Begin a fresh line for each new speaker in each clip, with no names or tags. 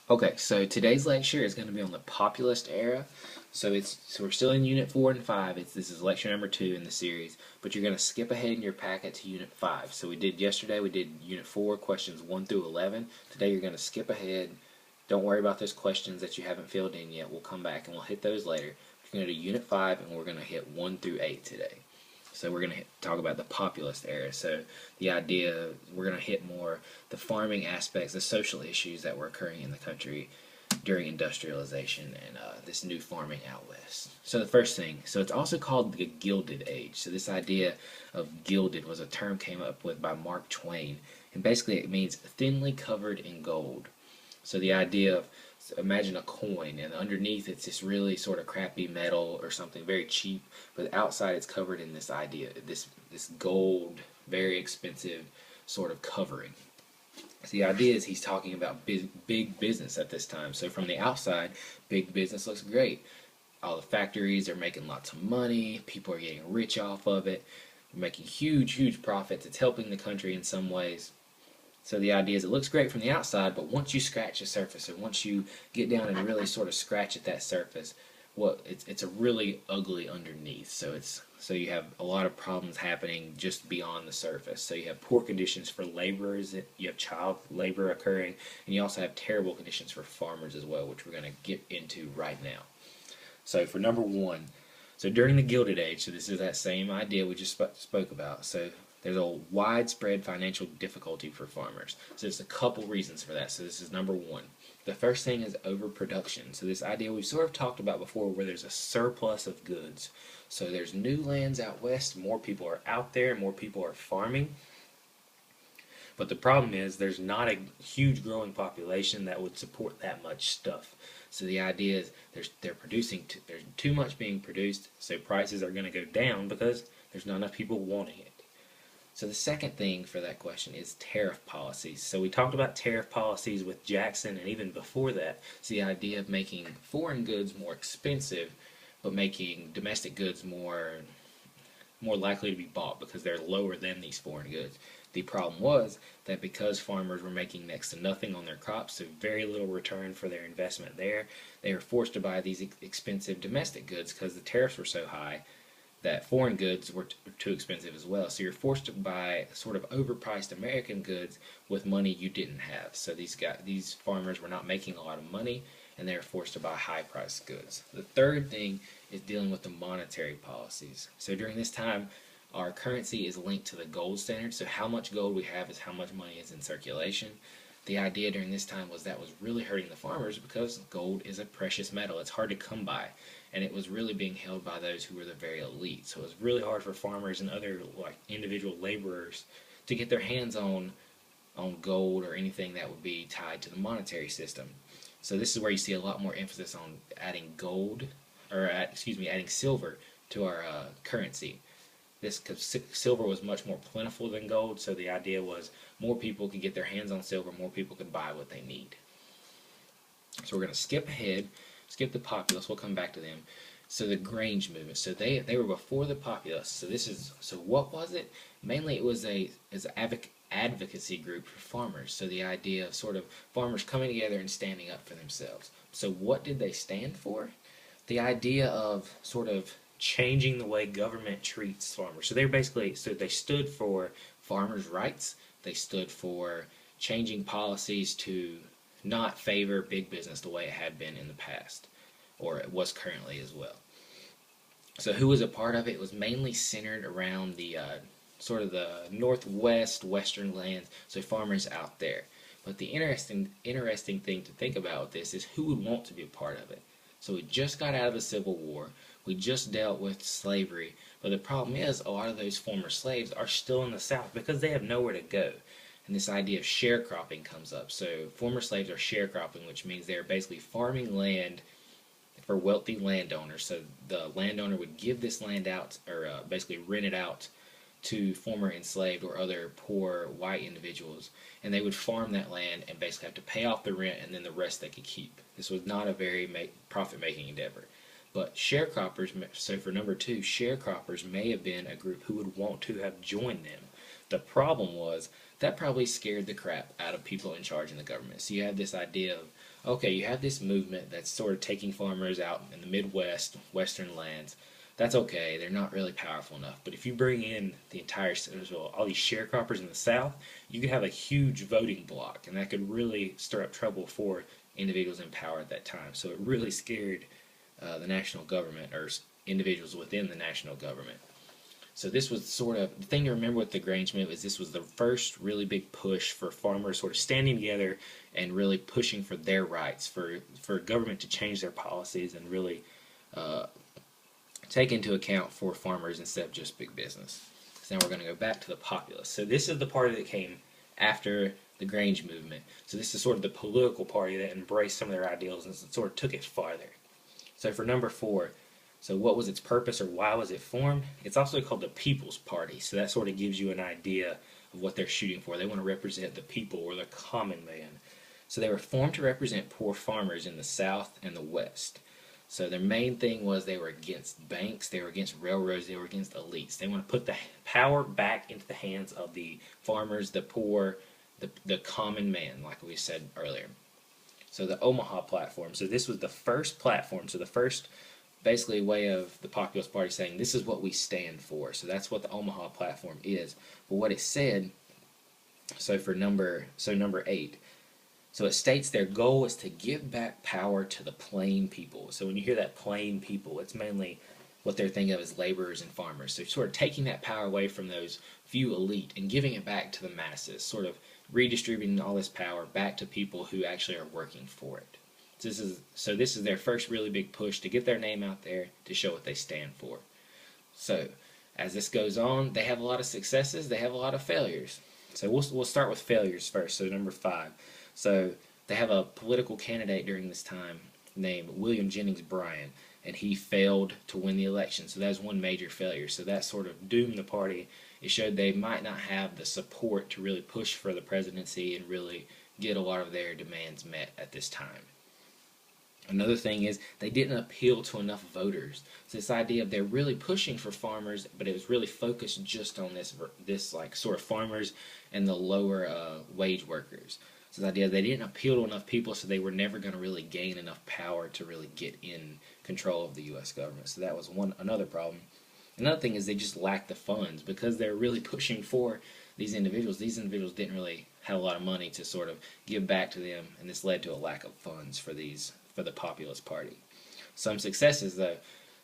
Okay, so today's lecture is going to be on the populist era. So we're still in Unit 4 and 5. This is lecture number 2 in the series, but you're going to skip ahead in your packet to Unit 5. So we did Unit 4 questions 1 through 11. Today you're going to skip ahead. Don't worry about those questions that you haven't filled in yet. We'll come back and we'll hit those later. We're going to do Unit 5 and we're going to hit 1 through 8 today. So we're going to talk about the populist era. So the idea, we're going to hit more the farming aspects, the social issues that were occurring in the country during industrialization and this new farming out west. So the first thing, so it's also called the Gilded Age. So this idea of gilded was a term came up with by Mark Twain, and basically it means thinly covered in gold. So the idea of, imagine a coin, and underneath it's this really sort of crappy metal or something very cheap, but outside it's covered in this idea, this gold, very expensive sort of covering. So the idea is he's talking about big business at this time. So from the outside, big business looks great. All the factories are making lots of money. People are getting rich off of it. We're making huge profits. It's helping the country in some ways. So the idea is it looks great from the outside, but once you scratch the surface, or once you get down and really sort of scratch at that surface, it's a really ugly underneath. So you have a lot of problems happening just beyond the surface. So you have poor conditions for laborers, you have child labor occurring, and you also have terrible conditions for farmers as well, which we're going to get into right now. So for number one, so during the Gilded Age, so this is that same idea we just spoke about. So there's a widespread financial difficulty for farmers. So there's a couple reasons for that. So this is number one. The first thing is overproduction. So this idea we've sort of talked about before, where there's a surplus of goods. So there's new lands out west, more people are out there, more people are farming. But the problem is there's not a huge growing population that would support that much stuff. So the idea is there's too much being produced, so prices are going to go down because there's not enough people wanting it. So the second thing for that question is tariff policies. So we talked about tariff policies with Jackson, and even before that, it's the idea of making foreign goods more expensive, but making domestic goods more likely to be bought because they're lower than these foreign goods. The problem was that because farmers were making next to nothing on their crops, so very little return for their investment there, they were forced to buy these expensive domestic goods because the tariffs were so high that foreign goods were too expensive as well. So you're forced to buy sort of overpriced American goods with money you didn't have. So these farmers were not making a lot of money, and they were forced to buy high-priced goods. The third thing is dealing with the monetary policies. So during this time, our currency is linked to the gold standard. So how much gold we have is how much money is in circulation. The idea during this time was that was really hurting the farmers because gold is a precious metal. It's hard to come by, and it was really being held by those who were the very elite. So it was really hard for farmers and other like individual laborers to get their hands on gold or anything that would be tied to the monetary system. So this is where you see a lot more emphasis on adding adding silver to our currency. This because silver was much more plentiful than gold, so the idea was more people could get their hands on silver, more people could buy what they need. So we're going to skip ahead, skip the populace. We'll come back to them. So the Grange movement. So they were before the populace. So what was it? Mainly it was an advocacy group for farmers. So the idea of sort of farmers coming together and standing up for themselves. So what did they stand for? The idea of sort of changing the way government treats farmers. So they stood for farmers' rights. They stood for changing policies to not favor big business the way it had been in the past, or it was currently as well. So who was a part of it? It was mainly centered around the sort of the northwest, western lands, so farmers out there. But the interesting thing to think about with this is who would want to be a part of it. So we just got out of the Civil War. We just dealt with slavery. But the problem is a lot of those former slaves are still in the South because they have nowhere to go. And this idea of sharecropping comes up. So former slaves are sharecropping, which means they're basically farming land for wealthy landowners. So the landowner would give this land out, or basically rent it out to former enslaved or other poor white individuals, and they would farm that land and basically have to pay off the rent, and then the rest they could keep. This was not a very profit-making endeavor. But sharecroppers, so for number two, sharecroppers may have been a group who would want to have joined them. The problem was that probably scared the crap out of people in charge in the government. So you have this idea okay, you have this movement that's sort of taking farmers out in the Midwest, Western lands. That's okay. They're not really powerful enough. But if you bring in the entire, so all these sharecroppers in the South, you could have a huge voting bloc, and that could really stir up trouble for individuals in power at that time. So it really scared the national government or individuals within the national government. So this was sort of the thing to remember with the Grange move is this was the first really big push for farmers sort of standing together and really pushing for their rights, for government to change their policies and really uh, take into account for farmers instead of just big business. So now we're going to go back to the populists. So this is the party that came after the Grange movement. So this is sort of the political party that embraced some of their ideals and sort of took it farther. So for number 4, so what was its purpose or why was it formed? It's also called the People's Party. So that sort of gives you an idea of what they're shooting for. They want to represent the people or the common man. So they were formed to represent poor farmers in the South and the West. So their main thing was they were against banks, they were against railroads, they were against elites. They want to put the power back into the hands of the farmers, the poor, the common man, like we said earlier. So the Omaha platform. So this was the first platform. So the first basically way of the Populist Party saying this is what we stand for. So that's what the Omaha platform is. But what it said, so for number 8, so it states their goal is to give back power to the plain people. So when you hear that plain people, it's mainly what they're thinking of as laborers and farmers. So sort of taking that power away from those few elite and giving it back to the masses, sort of redistributing all this power back to people who actually are working for it. So this is their first really big push to get their name out there to show what they stand for. So as this goes on, they have a lot of successes, they have a lot of failures. So we'll start with failures first. So number 5. So they have a political candidate during this time named William Jennings Bryan, and he failed to win the election. So that was one major failure. So that sort of doomed the party. It showed they might not have the support to really push for the presidency and really get a lot of their demands met at this time. Another thing is they didn't appeal to enough voters. So this idea of they're really pushing for farmers, but it was really focused just on this like sort of farmers and the lower wage workers. So this idea they didn't appeal to enough people, so they were never going to really gain enough power to really get in control of the U.S. government. So that was another problem. Another thing is they just lacked the funds because they're really pushing for these individuals. These individuals didn't really have a lot of money to sort of give back to them, and this led to a lack of funds for the Populist Party. Some successes though.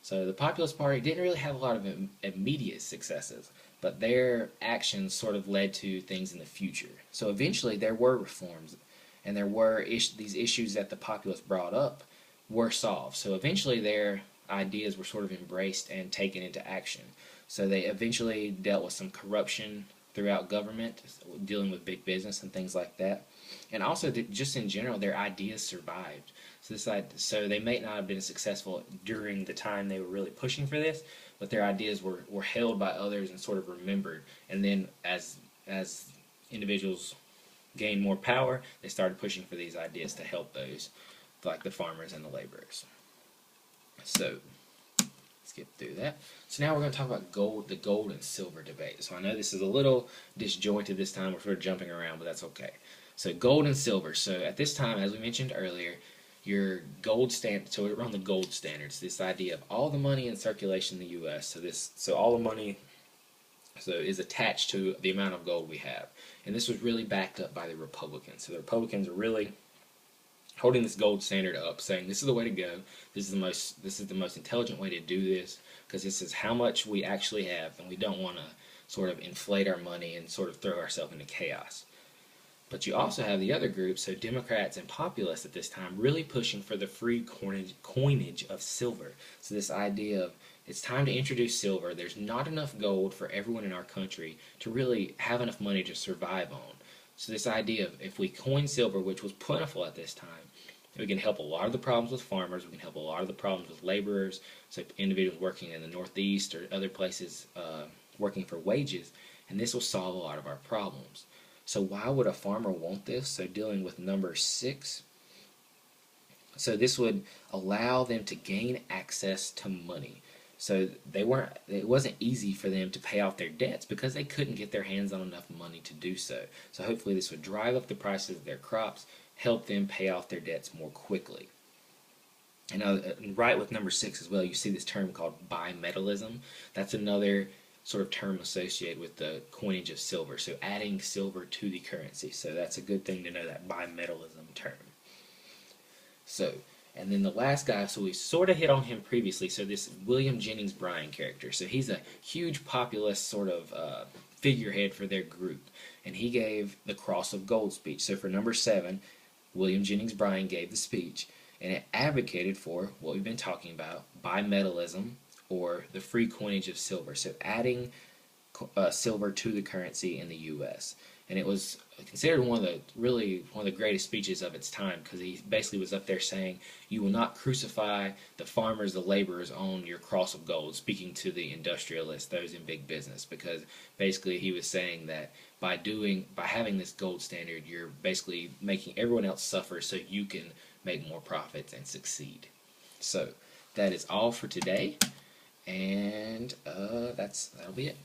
So the Populist Party didn't really have a lot of immediate successes, but their actions sort of led to things in the future. So eventually there were reforms, and there were these issues that the Populists brought up were solved. So eventually their ideas were sort of embraced and taken into action. So they eventually dealt with some corruption throughout government, dealing with big business and things like that. And also, just in general, their ideas survived. So they may not have been successful during the time they were really pushing for this, but their ideas were held by others and sort of remembered. And then as individuals gained more power, they started pushing for these ideas to help those, like the farmers and the laborers. So let's get through that. So now we're going to talk about the gold and silver debate. So I know this is a little disjointed this time. We're sort of jumping around, but that's okay. So gold and silver. So at this time, as we mentioned earlier, your gold standard. So we're on the gold standards. This idea of all the money in circulation in the U.S. So all the money is attached to the amount of gold we have, and this was really backed up by the Republicans. So the Republicans are really holding this gold standard up, saying this is the way to go. This is the most intelligent way to do this, because this is how much we actually have, and we don't want to sort of inflate our money and sort of throw ourselves into chaos. But you also have the other groups, so Democrats and populists at this time, really pushing for the free coinage of silver. So this idea of it's time to introduce silver. There's not enough gold for everyone in our country to really have enough money to survive on. So this idea of if we coin silver, which was plentiful at this time, we can help a lot of the problems with farmers. We can help a lot of the problems with laborers, so individuals working in the Northeast or other places working for wages, and this will solve a lot of our problems. So why would a farmer want this? So dealing with number 6, so this would allow them to gain access to money. So it wasn't easy for them to pay off their debts because they couldn't get their hands on enough money to do so. So hopefully this would drive up the prices of their crops help them pay off their debts more quickly. And right with number 6 as well, you see this term called bimetallism. That's another sort of term associated with the coinage of silver. So adding silver to the currency. So that's a good thing to know, that bimetallism term. So, and then the last guy, so we sort of hit on him previously. So this William Jennings Bryan character. So he's a huge populist sort of figurehead for their group. And he gave the Cross of Gold speech. So for number 7, William Jennings Bryan gave the speech. And it advocated for what we've been talking about, bimetallism, or the free coinage of silver. So adding silver to the currency in the U.S. And it was considered one of the greatest speeches of its time, because he basically was up there saying, you will not crucify the farmers, the laborers on your cross of gold, speaking to the industrialists, those in big business, because basically he was saying that by having this gold standard, you're basically making everyone else suffer so you can make more profits and succeed. So that is all for today, and that'll be it.